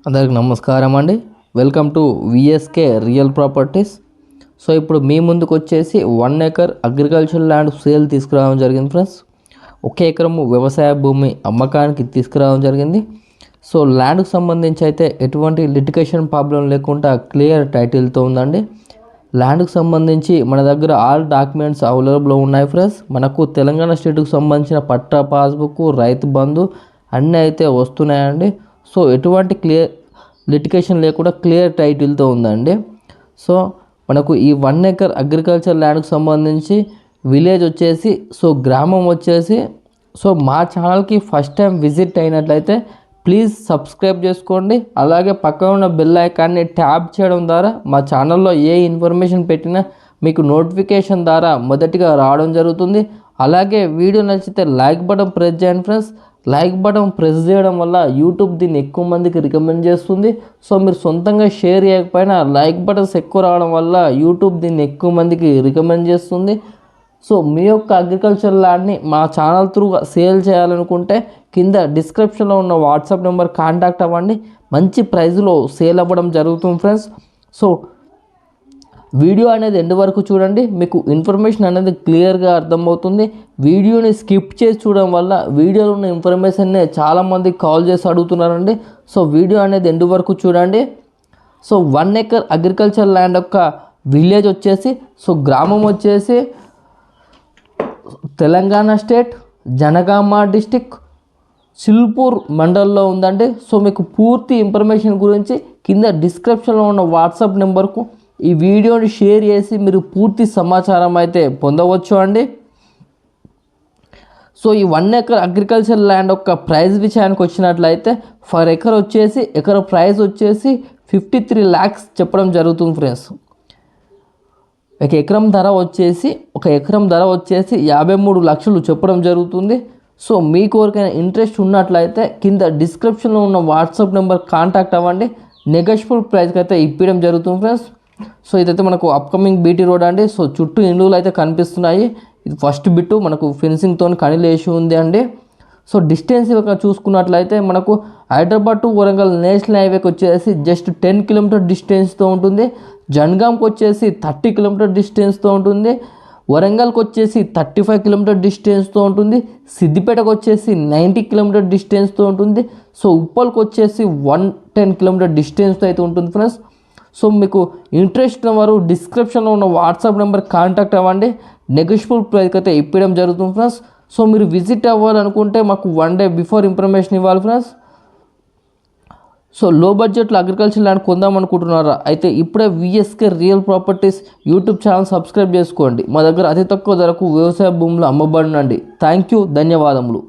అందరికి నమస్కారం అండి. Welcome to VSK real properties. So ఇప్పుడు మీ ముందుకు వచ్చేసి 1 ఎకర్ అగ్రికల్చర్ ల్యాండ్ సేల్ తీసుకురావడం జరిగింది ఫ్రెండ్స్. 1 ఎకరము వ్యవసాయ భూమి అమ్మకానికి తీసుకురావడం జరిగింది. సో ల్యాండ్కి సంబంధించి అయితే ఎటువంటి లిటిగేషన్ ప్రాబ్లం లేకుండా క్లియర్ టైటిల్తో ఉందండి. ల్యాండ్కి సంబంధించి మన దగ్గర ఆల్ డాక్యుమెంట్స్ అవైలబుల్లో ఉన్నాయి ఫ్రెండ్స్. మనకు తెలంగాణ స్టేట్కి సంబంధించిన పట్టా, పాస్బుక్, రైతు బంధు అన్నీ అయితే వస్తున్నాయండి. సో ఎటువంటి లిటిగేషన్ లేకుండా క్లియర్ టైటిల్తో ఉందండి. సో మనకు ఈ 1 ఎకర్ అగ్రికల్చర్ ల్యాండ్కి సంబంధించి విలేజ్ వచ్చేసి, సో గ్రామం వచ్చేసి, సో మా ఛానల్కి ఫస్ట్ టైం విజిట్ అయినట్లయితే ప్లీజ్ సబ్స్క్రైబ్ చేసుకోండి. అలాగే పక్కన ఉన్న బెల్ ఐకాన్ని ట్యాప్ చేయడం ద్వారా మా ఛానల్లో ఏ ఇన్ఫర్మేషన్ పెట్టినా మీకు నోటిఫికేషన్ ద్వారా మొదటిగా రావడం జరుగుతుంది. అలాగే వీడియో నచ్చితే లైక్ బటన్ ప్రెస్ చేయండి ఫ్రెండ్స్. లైక్ బటన్ ప్రెస్ చేయడం వల్ల యూట్యూబ్ దీన్ని ఎక్కువ మందికి రికమెండ్ చేస్తుంది. సో మీరు సొంతంగా షేర్ చేయకపోయినా లైక్ బటన్స్ ఎక్కువ రావడం వల్ల యూట్యూబ్ దీన్ని ఎక్కువ మందికి రికమెండ్ చేస్తుంది. సో మీ యొక్క అగ్రికల్చర్ ల్యాండ్ని మా ఛానల్ త్రూగా సేల్ చేయాలనుకుంటే కింద డిస్క్రిప్షన్లో ఉన్న వాట్సాప్ నెంబర్ కాంటాక్ట్ అవ్వండి. మంచి ప్రైస్లో సేల్ అవ్వడం జరుగుతుంది ఫ్రెండ్స్. సో వీడియో అనేది ఎండ్ వరకు చూడండి, మీకు ఇన్ఫర్మేషన్ అనేది క్లియర్గా అర్థమవుతుంది. వీడియోని స్కిప్ చేసి చూడడం వల్ల వీడియోలో ఉన్న ఇన్ఫర్మేషన్నే చాలామంది కాల్ చేసి అడుగుతున్నారండి. సో వీడియో అనేది ఎండ్ వరకు చూడండి. సో 1 ఎకర్ అగ్రికల్చర్ ల్యాండ్ యొక్క విలేజ్ వచ్చేసి, సో గ్రామం వచ్చేసి తెలంగాణ స్టేట్ జనగామ డిస్టిక్ సిల్పూర్ మండల్లో ఉందండి. సో మీకు పూర్తి ఇన్ఫర్మేషన్ గురించి కింద డిస్క్రిప్షన్లో ఉన్న వాట్సాప్ నెంబర్కు ఈ వీడియోని షేర్ చేసి మీరు పూర్తి సమాచారం అయితే పొందవచ్చు అండి. సో ఈ 1 ఎకర్ అగ్రికల్చర్ ల్యాండ్ యొక్క ప్రైస్ విషయానికి వచ్చినట్లయితే ఫర్ ఎకర్ వచ్చేసి ఎకర్ ప్రైస్ వచ్చేసి 53 lakhs చెప్పడం జరుగుతుంది ఫ్రెండ్స్. ఒక ఎకరం ధర వచ్చేసి 53 లక్షలు చెప్పడం జరుగుతుంది. సో మీకు ఎవరికైనా ఇంట్రెస్ట్ ఉన్నట్లయితే కింద డిస్క్రిప్షన్లో ఉన్న వాట్సాప్ నెంబర్ కాంటాక్ట్ అవ్వండి. నెగోషియబుల్ ప్రైస్కి అయితే ఇప్పించడం జరుగుతుంది ఫ్రెండ్స్. సో ఇదైతే మనకు అప్కమింగ్ బీటీ రోడ్ అండి. సో చుట్టూ ఇండ్లు అయితే కనిపిస్తున్నాయి. ఇది ఫస్ట్ బిట్టు మనకు ఫెన్సింగ్తో కనిలు వేసి ఉంది అండి. సో డిస్టెన్స్ ఇక చూసుకున్నట్లయితే మనకు హైదరాబాద్ టు వరంగల్ నేషనల్ హైవేకి వచ్చేసి జస్ట్ 10 కిలోమీటర్ డిస్టెన్స్తో ఉంటుంది. జనగాంకి వచ్చేసి 30 కిలోమీటర్ డిస్టెన్స్తో ఉంటుంది. వరంగల్కి వచ్చేసి 35 కిలోమీటర్ డిస్టెన్స్తో ఉంటుంది. సిద్దిపేటకు వచ్చేసి 90 కిలోమీటర్ డిస్టెన్స్తో ఉంటుంది. సో ఉప్పల్కి వచ్చేసి 110 కిలోమీటర్ డిస్టెన్స్తో అయితే ఉంటుంది ఫ్రెండ్స్. సో మీకు ఇంట్రెస్ట్ ఉన్నవారు డిస్క్రిప్షన్లో ఉన్న వాట్సాప్ నెంబర్ కాంటాక్ట్ అవ్వండి. నెగోషియబుల్ ప్రైస్కి అయితే ఇప్పడం జరుగుతుంది ఫ్రెండ్స్. సో మీరు విజిట్ అవ్వాలనుకుంటే మాకు 1 day బిఫోర్ ఇన్ఫర్మేషన్ ఇవ్వాలి ఫ్రెండ్స్. సో లో బడ్జెట్లో అగ్రికల్చర్ ల్యాండ్ కొందాం అనుకుంటున్నారా? అయితే ఇప్పుడే VSK real properties YouTube channel subscribe చేసుకోండి. మా దగ్గర అతి తక్కువ ధరకు వ్యవసాయ భూములు అమ్మబడినండి. థ్యాంక్ యూ, ధన్యవాదములు.